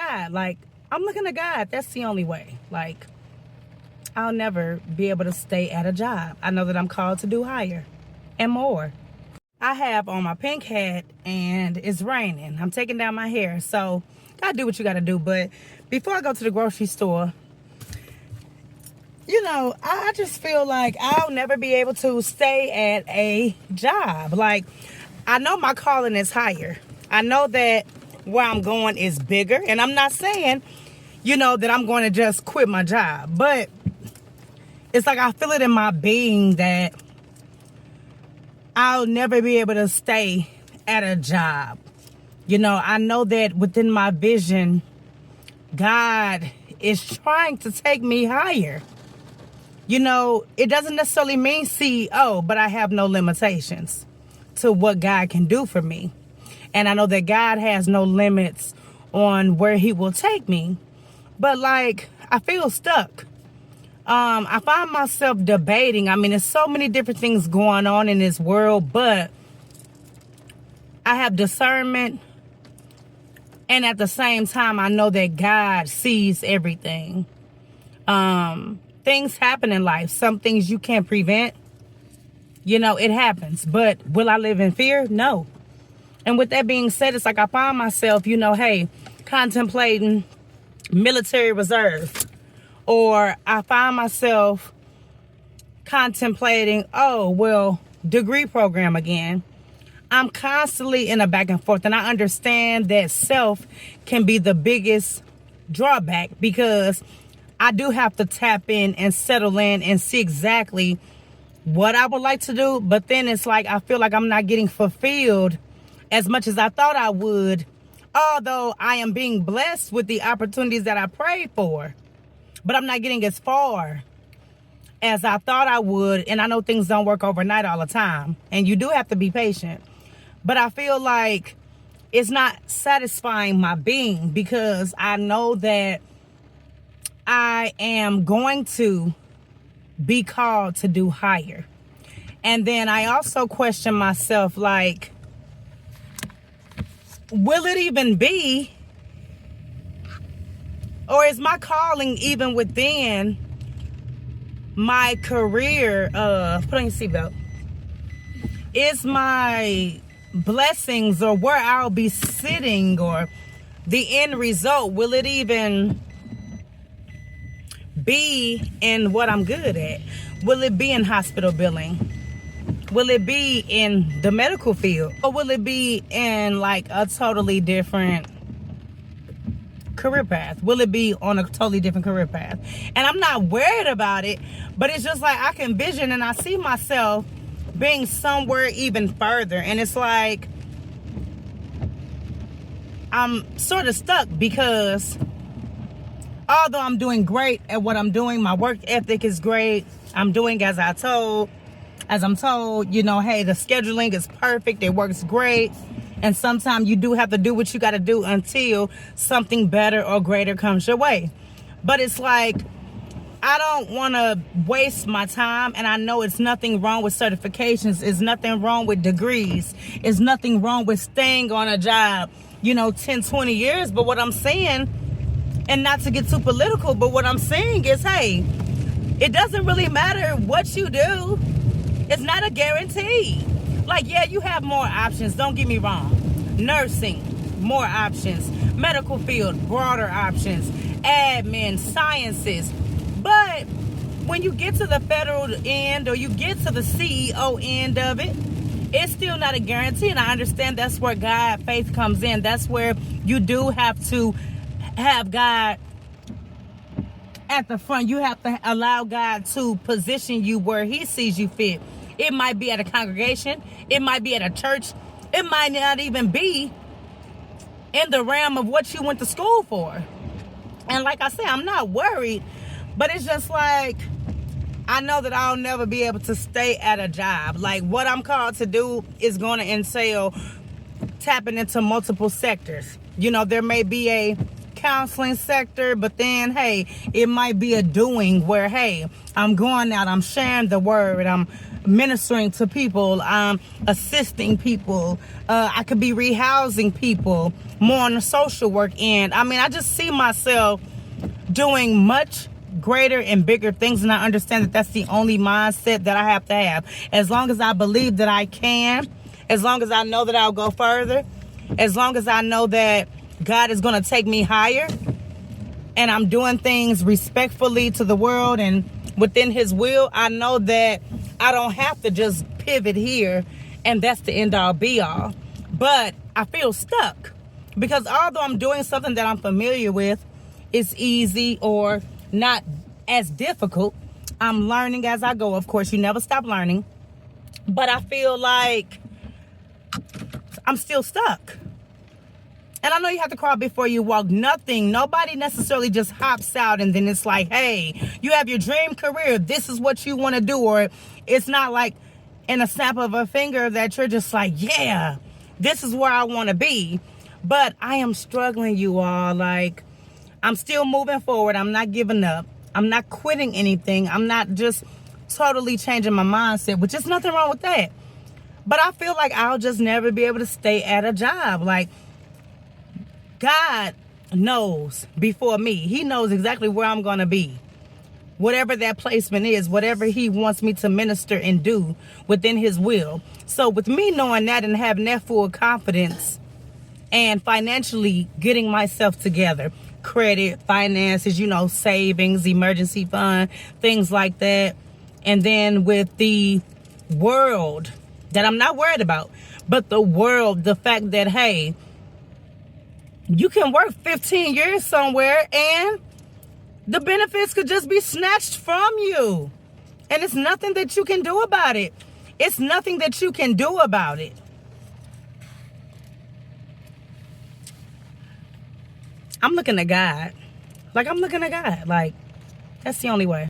God. Like, I'm looking to God. That's the only way. Like, I'll never be able to stay at a job. I know that I'm called to do higher and more. I have on my pink hat and it's raining. I'm taking down my hair. So, gotta do what you gotta do. But before I go to the grocery store, you know, I just feel like I'll never be able to stay at a job. Like, I know my calling is higher. I know that where I'm going is bigger. And I'm not saying, you know, that I'm going to just quit my job. But it's like I feel it in my being that I'll never be able to stay at a job. You know, I know that within my vision, God is trying to take me higher. You know, it doesn't necessarily mean CEO, but I have no limitations to what God can do for me. And I know that God has no limits on where he will take me. But like, I feel stuck. I find myself debating. I mean, there's so many different things going on in this world, but I have discernment. And at the same time, I know that God sees everything. Things happen in life. Some things you can't prevent. You know, it happens. But will I live in fear? No. And with that being said, it's like I find myself, you know, hey, contemplating military reserve. Or I find myself contemplating, oh, well, degree program again. I'm constantly in a back and forth. And I understand that self can be the biggest drawback because I do have to tap in and settle in and see exactly what I would like to do. But then it's like I feel like I'm not getting fulfilled as much as I thought I would, although I am being blessed with the opportunities that I prayed for. But I'm not getting as far as I thought I would. And I know things don't work overnight all the time. And you do have to be patient. But I feel like it's not satisfying my being because I know that I am going to be called to do higher. And then I also question myself, like, will it even be? Or is my calling even within my career? Put on your seatbelt. Is my blessings or where I'll be sitting or the end result, will it even be in what I'm good at? Will it be in hospital billing? Will it be in the medical field? Or will it be in like a totally different career path? Will it be on a totally different career path? And I'm not worried about it, but it's just like I can vision and I see myself being somewhere even further. And it's like I'm sort of stuck because although I'm doing great at what I'm doing, my work ethic is great. I'm doing as I'm told, you know, hey, the scheduling is perfect. It works great. And sometimes you do have to do what you got to do until something better or greater comes your way. But it's like, I don't want to waste my time. And I know it's nothing wrong with certifications. It's nothing wrong with degrees. It's nothing wrong with staying on a job, you know, 10, 20 years. But what I'm saying, and not to get too political, but what I'm saying is, hey, it doesn't really matter what you do. It's not a guarantee. Like, yeah, you have more options. Don't get me wrong. Nursing, more options. Medical field, broader options. Admin, sciences. But when you get to the federal end or you get to the CEO end of it, it's still not a guarantee. And I understand that's where God faith comes in. That's where you do have to have God at the front. You have to allow God to position you where he sees you fit. It might be at a congregation. It might be at a church. It might not even be in the realm of what you went to school for. And like I said, I'm not worried, but it's just like, I know that I'll never be able to stay at a job. Like, what I'm called to do is going to entail tapping into multiple sectors. You know, there may be a counseling sector, but then, hey, it might be a doing where, hey, I'm going out, I'm sharing the word, I'm ministering to people, assisting people. I could be rehousing people, more on the social work end. I mean, I just see myself doing much greater and bigger things, and I understand that that's the only mindset that I have to have. As long as I believe that I can, as long as I know that I'll go further, as long as I know that God is going to take me higher, and I'm doing things respectfully to the world and within his will, I know that I don't have to just pivot here and that's the end all be all. But I feel stuck because although I'm doing something that I'm familiar with, it's easy or not as difficult. I'm learning as I go. Of course, you never stop learning. But I feel like I'm still stuck. And I know you have to crawl before you walk. Nobody necessarily just hops out and then it's like, hey, you have your dream career. This is what you want to do. Or it's not like in a snap of a finger that you're just like, yeah, this is where I want to be. But I am struggling, you all. Like, I'm still moving forward. I'm not giving up. I'm not quitting anything. I'm not just totally changing my mindset, which is nothing wrong with that. But I feel like I'll just never be able to stay at a job. Like, God knows before me. He knows exactly where I'm going to be. Whatever that placement is, whatever he wants me to minister and do within his will. So with me knowing that and having that full confidence and financially getting myself together, credit, finances, savings, emergency fund, things like that. And then with the world that I'm not worried about, but the world, the fact that, hey, you can work 15 years somewhere and the benefits could just be snatched from you. And it's nothing that you can do about it. It's nothing that you can do about it. I'm looking at God. Like, that's the only way.